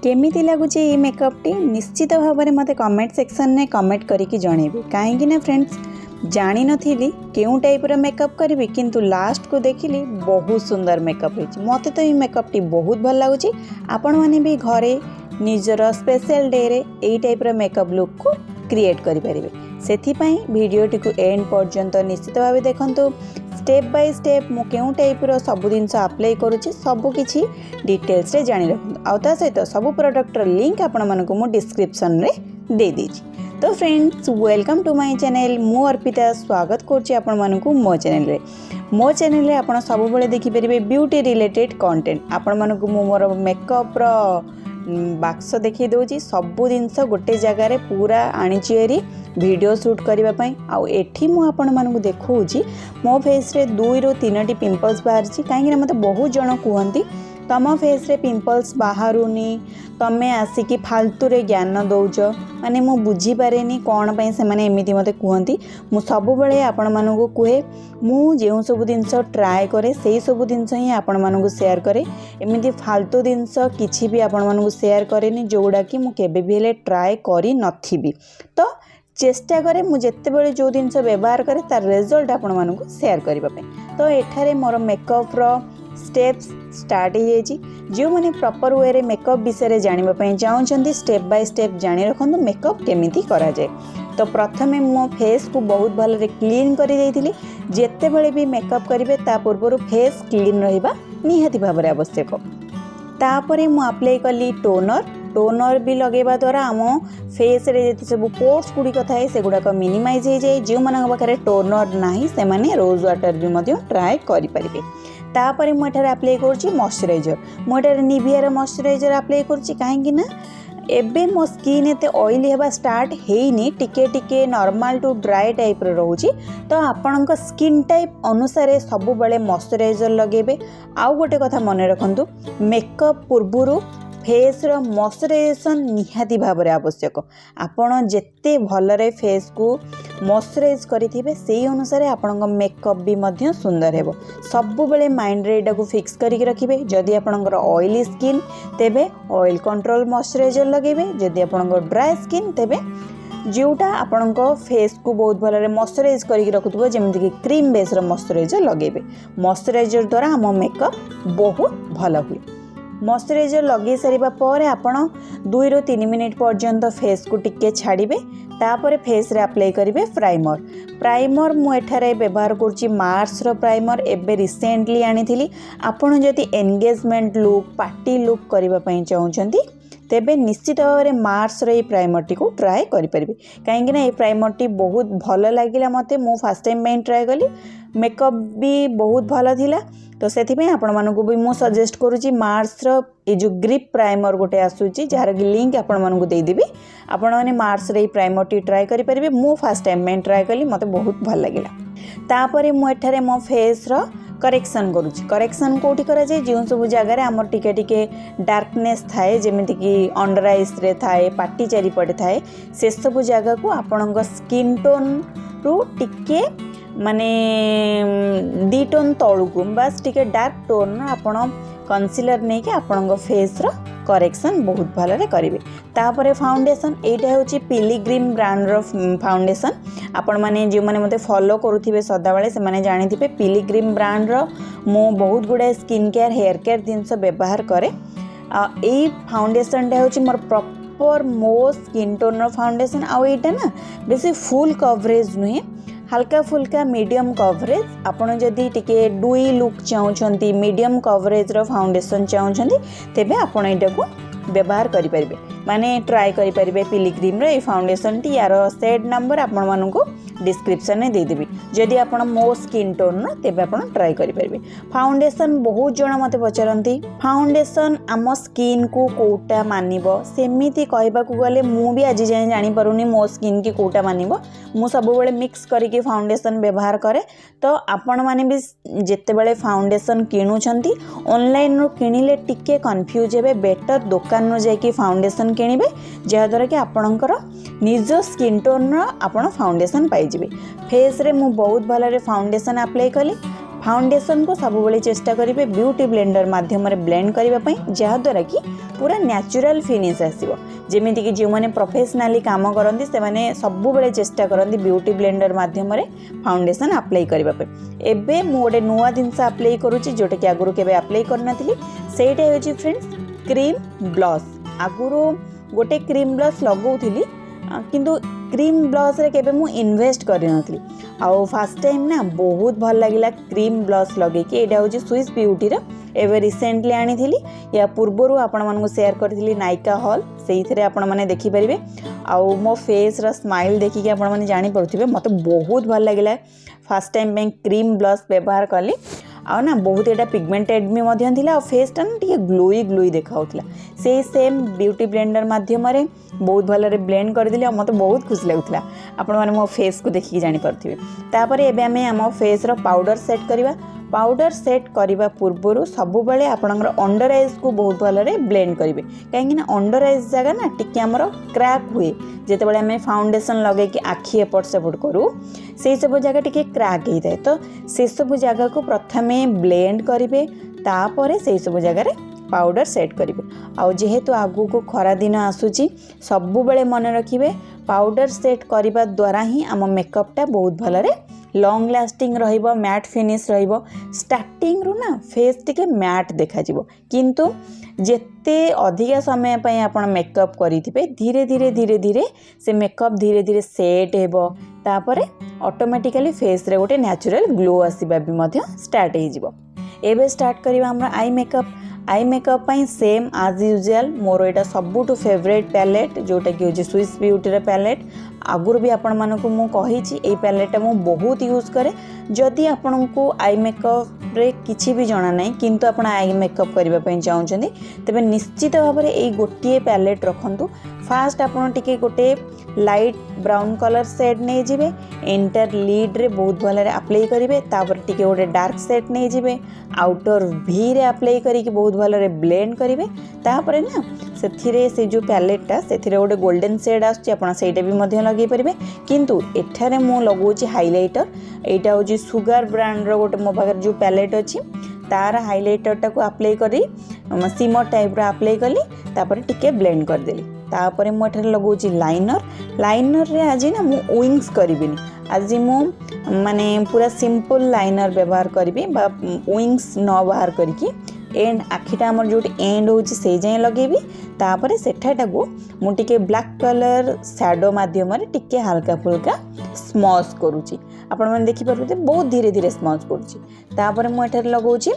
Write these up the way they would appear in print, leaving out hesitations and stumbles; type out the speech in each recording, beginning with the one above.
केमिति लगुच ये मेकअप टी निश्चित भाव में मते कमेंट सेक्शन में कमेंट करके जनइबे कहीं ना फ्रेंड्स जानी नथिली केउ टाइप रो मेकअप करी किंतु लास्ट को देखिली बहुत सुंदर मेकअप होइछि। मते तो ये मेकअप टी बहुत भल लागुच। आपण माने भी घरे निजर स्पेशल डे रे एई टाइप रो मेकअप लुक को क्रिएट करि परिबे। सेथिपई वीडियो टी को एंड पर्यंत निश्चित भाव देखंतु। स्टेप बाय स्टेप मु केउ टाइप रो सब जिनस अप्लाई करूछि सब किछि डिटेल्स रे जानि रखंतु। आ ता सहित सब प्रोडक्ट रो लिंक आपण मानको मु डिस्क्रिप्शन रे दे देछि। तो friends welcome to my channel. मु अर्पिता स्वागत करछि आपण मानको मो चैनल रे। मो चैनल रे आपण सब बेले देखि परिबे ब्यूटी रिलेटेड कंटेंट। आपण मानको मु मोर मेकअप रो बाक्स देखी दूची सबू जिनस गोटे जगार पूरा आनीची वीडियो शूट करने आउ एठी मु आपण मानकु देखौची मो फेस रे 2 ରୁ 3टी पिंपल्स बाहर कहीं मत बहुत जन कहती तम फेस रे पिंपल्स बाहरुनी तमें आसिकी फालतू रे ज्ञान दौच माने मु बुझी पारेनी कौन पाई से माने एमिति मते कहती। मु सब बेले आपण मानकु कहे मु जेउ सब जिनस ट्राए करे सेही सब जिनस ही आपण मानकु शेयर करे। एमिति फालतू जिनस किछि भी आपण मानकु शेयर करेनी जोड़ा कि मु केबे भी हेले ट्राए करी नथिबी। तो चेष्टा करे मु जेते बेले जो जिनस व्यवहार करे तार रिजल्ट आपण मानकु शेयर करबा पे। तो एठारे मोर मेकअप रो स्टेप्स स्टार्ट हो जाइए। जो मैंने प्रॉपर वे रे मेकअप विषय जानापी चाहते स्टेप बाय स्टेप जानी रखु मेकअप केमिति करा जाए। तो प्रथमे मो फेस को बहुत भल क्लीन कर देइथिली। जेते बेले भी मेकअप करेंगे ता पूर्व फेस क्लीन रहिबा निहाती भाव आवश्यक। तापरे मु अप्लाई कली टोनर। टोनर भी लगेवा द्वारा आम फेस रे जे सब पोर्स गुड़िक थाए से गुड़ाक मिनिमाइज हो जाए। जो मान पाखे टोनर नाही से माने रोज वाटर भी मध्य ट्राए करि परिबे। तापरे मु एठारे अप्लाई करछि मॉइस्चराइजर। मु एठारे निविया रो मॉइस्चराइजर अप्लाई करछि काहेकि ना एबे मो स्किन एते ऑयली हेबा स्टार्ट हेइनी टिके टिके नॉर्मल टू ड्राई टाइप रो रहउछि। तो आपनक स्किन टाइप अनुसार सब बेले मॉइस्चराइजर लगेबे। आउ गोटे कथा मन रखंतु मेकअप पूर्वरु फेस रो मॉइस्चराइजेशन निहाती भाव में आवश्यक। आपण जेते भलरे फेस को मॉइस्चराइज करिथिबे सेही अनुसार आपनक मेकअप भी मध्य सुंदर हेबो। सबु बेले माइंड रे एटा को फिक्स करिक रखिबे। जदि आपनकर ऑयली स्किन तेबे ऑयल कंट्रोल मॉइस्चराइजर लगेबे। जदि आपनकर ड्राई स्किन तेबे जोटा आपनक फेस को बहुत भलरे मॉइस्चराइज करिक रखुथबो जेमिति कि क्रीम बेस रो मॉइस्चराइजर लगेबे। मॉइस्चराइजर द्वारा हम मेकअप बहुत भल हुए। मॉइस्चराइजर लगे सारिबा पर आपण 2 ରୁ 3 मिनिट पर्यंत फेस को टिके छाड़िबे। तापर फेस रे अप्लाई करिवे प्राइमर। प्राइमर मु एठारे व्यवहार करछि मार्स रो प्राइमर। एबे रिसेंटली आनिथिली। आपण जदि एंगेजमेंट लुक पार्टी लुक करिबा पई चाहुचंती तेबे निश्चित भाव में मार्स रो प्राइमर टी को ट्राए करि परिबे। काहेकि ना ये प्राइमर टी बहुत भल लागिला मते। मु फर्स्ट टाइम में ट्राए कली मेकअप भी बहुत भल थिला। तो सेथिपे आपण मानकु भी मु सजेस्ट करूची मार्स रो ए जो ग्रिप प्राइमर गोटे आसुची जार कि लिंक आपण मानकु दे देबी। आपण माने मार्स रे प्राइमर टी ट्राए करि परिबे। मु फर्स्ट टाइम में ट्राए कली मते बहुत भल लागिला। तापरे मु एठारे मो फेस रो करेक्शन करूची। करेक्शन कोठी करा जाय जो सब जगह रे हमर टिके टिके डार्कनेस थाए जेमिति कि अंडर आईज रे थाए पाटी चारि पटे थाए से सब जगह को आपणक स्किन टोन रु टिके माने 2 टोन तळुकु बस टिके डार्क टोन आपण कंसीलर नहीं कि आपणक फेस रो करेक्शन बहुत भलरे करेंगे। तापरे फाउंडेशन एटा होची पिलिग्रिम ब्रांड रो फाउंडेशन। आपण माने जो माने मते फॉलो करूथिबे सदा बेले से माने जानिथिबे पिलिग्रिम ब्रांड रो मो बहुत गुडा स्किन केयर हेयर केयर जिनस व्यवहार करे। ए फाउंडेशन टा होची मोर प्रॉपर मो स्किन टोन रो फाउंडेशन। आ एटा ना बेसी फुल कवरेज नुहे हल्का फुल्का मीडियम कवरेज। आपण जदि टिके डुई लुक चाहूँगी मीडियम कवरेज रो फाउंडेशन चाहूँगी तेबे आपण एटा को व्यवहार करि परिबे। माने ट्राई करि परिबे पिलिग्रिम रो ए फाउंडेशन टी यार सेट नंबर आपण मानकु डिस्क्रिप्शन में दे देबी। जदि आपण मो स्किन टोन न तेबे आपण ट्राई करि परिबे। फाउंडेशन बहुत जण मते पचरंती फाउंडेशन आम स्किन को कोटा मानिबो सेमिति कहबा को गले मु भी आज जाय जानि परुनी मो स्किन की कोटा मानिबो। मु सब बेले मिक्स करके फाउंडेशन व्यवहार करे। तो आपण माने भी जेते बेले फाउंडेशन किणुछंती ऑनलाइन रो किनिले टिके कंफ्यूज हेबे। बेटर दुकान रो जायकी फाउंडेशन किनिबे जहा द्वारा कि आपणकर निज स्किन टोन रो आपण फाउंडेशन पाइजिबे। फेस रे मु बहुत भलरे फाउंडेशन अप्लाई कली। फाउंडेशन को सब बेले चेष्टा करेंगे ब्यूटी ब्लेंडर माध्यम ब्लेंड करने जहाद्वारा कि पूरा नेचुरल फिनिश आसो। जमीती कि जो मैंने प्रोफेशनाली काम करती से सब बेले चेष्टा करती ब्यूटी ब्लेंडर माध्यम फाउंडेशन अप्लाई करने। एबे मु गोटे नुआ जिनस अप्लाई करुच्ची जोटा कि आगुरी केबे अप्लाई करनथिली सेटा होची फ्रेंड्स क्रीम ब्लश। आगुरी गोटे क्रीम ब्लश लगौथिली किंतु क्रीम ब्लश रे केबे मु इन्वेस्ट करनथिली आउ फर्स्ट टाइम ना बहुत भल लगिला क्रीम ब्लश लगे कि एटा होची स्विस ब्यूटी रे एबे रिसेंटली आनी थिली। या पूर्वरु आपण मानकु शेयर करथिली नायका हॉल सेइथरे आपण माने देखि परिबे आउ मो फेस रा स्माइल देखि के आपण माने जानि पड़थिबे मते बहुत भल लगिला। फर्स्ट टाइम मैं क्रीम ब्लश व्यवहार कली आ ना बहुत एटा पिगमेंटेड भी मध्य थिला आ फेसटा ना टिके ग्लोई ग्लोई देखाउतला। से सेम ब्यूटी ब्लेंडर माध्यम रे बहुत भलरे ब्लेंड कर दिली आ मते बहुत खुशी लागुतला। आपण माने मो फेस को देखि जानि परथिबे। तापर एबे हमें हम फेस रो पाउडर सेट करिवा। पाउडर सेट करने पूर्वर सबु बेले आपणकर अंडर आईज को बहुत भलरे ब्लेंड करेंगे कहीं अंडर आईज जगह ना टिके आमर क्रैक हुए जिते बड़े आम फाउंडेशन लगे कि आखि एपट सेपट करूँ से सब जगह टिके क्रैक होता है। तो से सब जगह को प्रथमे ब्लेंड करेंगे तापर से सब जगह पाउडर सेट करेंगे। आउ जेहेतु आगू को खरा दिन आसूची सबु बेले मन रखिए पाउडर सेट करने द्वारा ही आम मेकअपटा बहुत भलरे लॉन्ग लास्टिंग रहिबो मैट फिनिश रहिबो। स्टार्टिंग रू ना फेस टिके मैट देखा जिवो किंतु जेते अधिक समय पय आपण मेकअप करिथिबे धीरे धीरे धीरे धीरे से मेकअप धीरे धीरे सेट हेबो तापरे ऑटोमेटिकली फेस रे गोटे नेचुरल ग्लो आसीबा भी मध्य स्टार्ट हे जिवो। एबे स्टार्ट करिवा हमरा आई मेकअप। आई मेकअप पाई सेम आज यूजुअल मोर एटा सबुठु फेवरेट पैलेट जोटा कि होची स्विस ब्यूटी रे पैलेट। आगुर भी आपण मानकु मु कहिछि एई पैलेट मु बहुत यूज करे। जदि आपण को आई मेकअप रे किछि भी जणा नै किंतु आपण आई मेकअप करबा पई चाहुचंदी तबे निश्चित भाव रे एई गोटिए पैलेट रखंतु। फास्ट आपण टिके गोटे लाइट ब्राउन कलर शेड नहीं जिबे एंटर लीड रे बहुत भल अप्लाई करेंगे तापर टिके गोटे डार्क शेड नहीं जिबे आउटर भी रे अप्लाई करिके बहुत भल ब्लेंड करेंगे तापर ना से जो पैलेटा से गोटे गोल्डन शेड आछी आपण सेटा भी मध्य लगे पारे किंतु एठारे मु लगौछि हाइलाइटर। एटा होछि सुगर ब्रांड रो गोटे मो पाखर जो पैलेट अछि तार हाइलाइटर टाको अप्लाई करी सिमर टाइप रो अप्लाई कली तापर टिके ब्लेंड कर देली। तापर मु एठारे लगौछि लाइनर। लाइनर रे आज ना मु विंग्स करिबिनी आज मु माने पूरा सिंपल लाइनर व्यवहार करी बा विंग्स न व्यवहार करिकी एंड आखिटा आमर जो एंड होची से जाए लगेबी तापर सेठाटाको मु टिके ब्लैक कलर शैडो माध्यम रे टिके हल्का फुल्का स्मच करूची। आपण माने देखि परबे बहुत धीरे धीरे स्मच करूची। तापर मु एठारे लगौची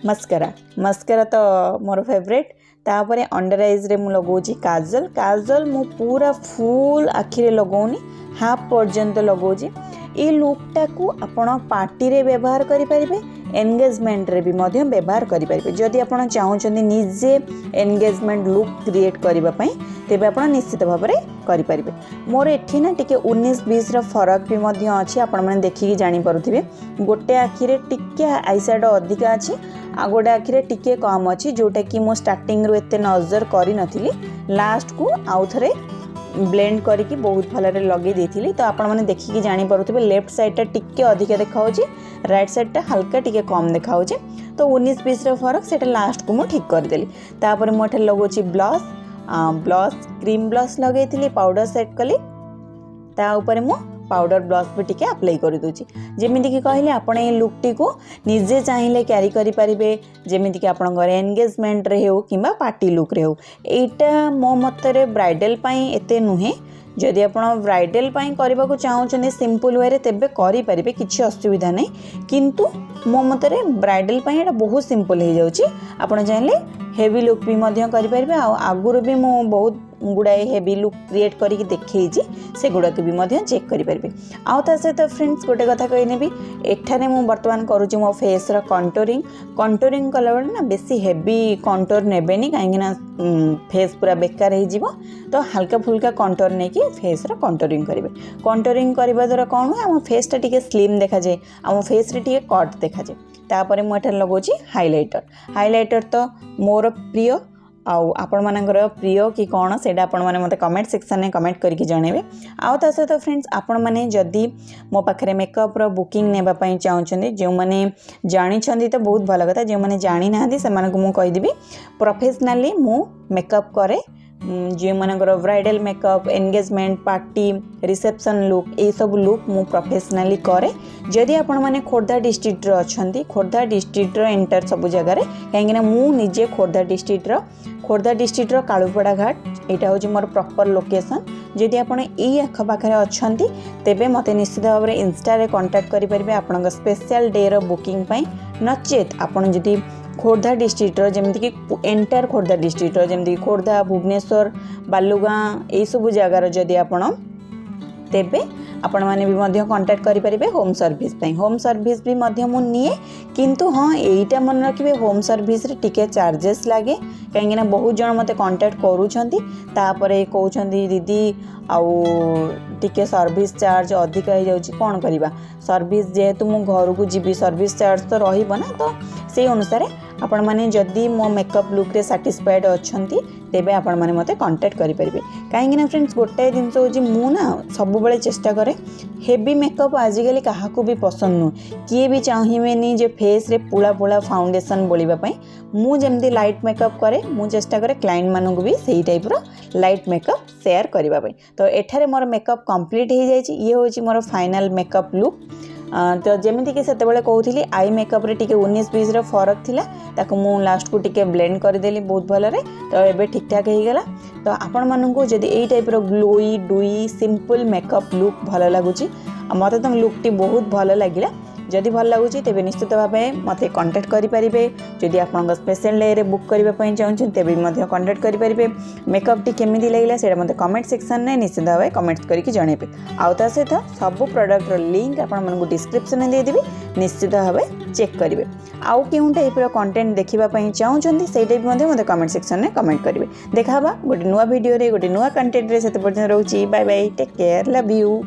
मस्कारा। मस्कारा तो मोर फेवरेट। तापर अंडर आईज रे मु लगौची काजल। काजल मु पूरा फुल आखि रे लगौनी हाफ पर्यंत लगौची। ये लुकटा को आपण पार्टी रे व्यवहार करि परिबे एंगेजमेंट रे भी मध्य व्यवहार करि परिबे। जदि आपण चाहुचंदी निजे एंगेजमेंट लुक क्रिएट करबा पई तेबे आपण निश्चित भाव रे करि परिबे। मोर एठी ना टिके 19-20 रा फरक भी मध्य अछि आपण माने देखि जानि परुथिबे। गोटे आखि रे टिके आई शैडो अधिक अछि आ गोटे आखि रे टिके कम अछि जोटा कि मो स्टार्टिंग रो एते नजर करि नथिली लास्ट को आउ थरे ब्लेंड करके बहुत भलरे लगे देथिली। तो आपण माने देखिकी जानि परुथिबे लेफ्ट साइडटा टिके अधिक देखाउची राइट साइडटा हल्का टिके कम देखाउची। तो 19-20 रा फरक सेटा लास्ट को मु ठीक कर देली। तापर मु एठे लगोची ब्लश। ब्लश क्रीम ब्लश लगेइथिली पाउडर सेट कली ता ऊपर मु पाउडर ब्लश भी टिके अप्लाई कर दूची। जेमिति कि कहले आपण ए लुक टी को निजे चाहिले कैरी करि परिबे जेमिति कि आपण घर एंगेजमेंट रे हो किबा पार्टी लुक रे हो। एटा मो मतरे ब्राइडल पई एते नुहे। जदि आपण ब्राइडल पई करबा को चाहुचने सिंपल वे रे तेबे करि परिबे किछि असुविधा नै किंतु मो मतरे ब्राइडल पई एटा बहुत सिंपल हे जाउची। आपण चाहिले हेवी लुक भी मध्य करि परिबे। आ आगुर भी मो बहुत गुड़ाए हेवी लुक क्रिएट करके देखी से गुड़ाक भी मध्य चेक करि परिबे। आउ ता सहित फ्रेंड्स गोटे कथा कहने भी एठाने मु वर्तमान करूची मो फेस रा कंटूरिंग। कंटूरिंग कला बेले ना बेसी हेवी कंटूर नेबेनी काहेकि ना फेस पूरा बेकार हो जिवो। तो हल्का फुल्का कंटूर नै कि फेस रा कंटूरिंग करिवे। कंटूरिंग करबा द्वारा कोन हम फेस टा टिके स्लिम देखा जाय हम फेस रे टिके कट देखा जाय। तापर मु एठाने लगोची हाइलाइटर। हाइलाइटर तो मोर प्रिय आउ आपण मानकर प्रिय कि कौन से आपण मैंने मत कमेंट सेक्शन में कमेंट करके जनइबे। आउ ता सहित फ्रेंड्स आपण मैंने जदि मो पाखे मेकअप रो बुकिंग नेबाई चाहते जो मैंने जानी तो बहुत भल कथा, जो मैंने जानी ना से मुझे कहीदेवी प्रोफेशनली मु मेकअप करे जो मानकर bridal makeup, engagement, party, reception look ये सब लुक मु प्रोफेशनली करे। जदि आपण माने खोर्धा डिस्ट्रिक्ट रो अछंती, खोर्धा डिस्ट्रिक्ट रो एंटर सब जगह कहीं मु निजे खोर्धा डिस्ट्रिक्ट रो कालुपड़ा घाट यहाँ हूँ मोर प्रॉपर लोकेशन। जदि आपण ई आखपाखे अछंती तेबे मते निश्चित भाव में इंस्टा रे कांटेक्ट करि परिबे आपण स्पेशल डे रो बुकिंग पई। नचेत आपण जदि खोर्धा डिस्ट्रिक्ट जमी कि एंटायर खोर्धा डिस्ट्रिक्ट जमी खोर्धा, भुवनेश्वर, बालुगाँ यही सब जगार जदि आपण तेबे आपण माने भी मध्य कांटेक्ट करि परिबे होम सर्विस पई। होम सर्विस भी मध्य मु निए, किंतु हाँ एटा मन रखिबे होम सर्विस रे टिके चार्जेस लागे कहीं ना बहुत जन मते कांटेक्ट करूछंती तापरे कहउछंती दीदी आउ टिके सर्विस चार्ज अधिक हो जाउची कोन करिबा। सर्विस जेहेतु मु घर को जीवी सर्विस चार्ज तो रहिबो ना, तो से अनुसार आपण माने जदि मो मेकअप लुक रे सैटिस्फाइड अछंती तेबे आपण माने मते कांटेक्ट करि परिबे। काहेकि ना फ्रेंड्स गोटे जिंस होची मु ना सब बेले चेष्टा करे हेवी मेकअप आजिकली काहाकू भी पसंद नु, किए भी चाहिबेनी जे फेस रे पुला पुला फाउंडेशन बोलिबा पई। मु जेमती लाइट मेकअप करे मु चेष्टा करे क्लाइंट मानू भी सही टाइप रो लाइट मेकअप शेयर करबा पई। तो एठारे मोर मेकअप कंप्लीट हो जाइए। ये होची मोर फाइनल मेकअप लुक। तो जमीती कि सेतेबेले कहूली आई मेकअप रे टिके 19-20 रो फरक थिला, ताकू मु लास्ट को टिके ब्लेंड कर देली बहुत भलरे। तो एबे ठीक ठाक हो गला। तो आपण मानू जदि एई टाइप रो glowy dewy simple makeup look भल लगुची, मते तो लुकटी बहुत भल लागिला। जदि भल लगुच तेबे निश्चित भाव मते कांटेक्ट करि परिबे। जदि आपन स्पेशल डे रे बुक करबा पई चाहछन तेबे मते कांटेक्ट करि परिबे। मेकअप टी केमिति लागला सेटा मते कमेंट सेक्शन में निश्चित भाव कमेंट करके जणेबे। आउ ता सहित सब प्रोडक्ट रो लिंक आपन मन को डिस्क्रिप्शन में दे देबी, निश्चित भाव चेक करिवे। आउ केउ टाइप रो कंटेंट देखिबा पई चाहछन सेटा भी मते कमेंट सेक्शन में कमेंट करिवे। देखाबा गोटे नुवा वीडियो रे गोटे नुवा कंटेंट रे सेते पर्यंत रहउची। Bye bye, take care, love you.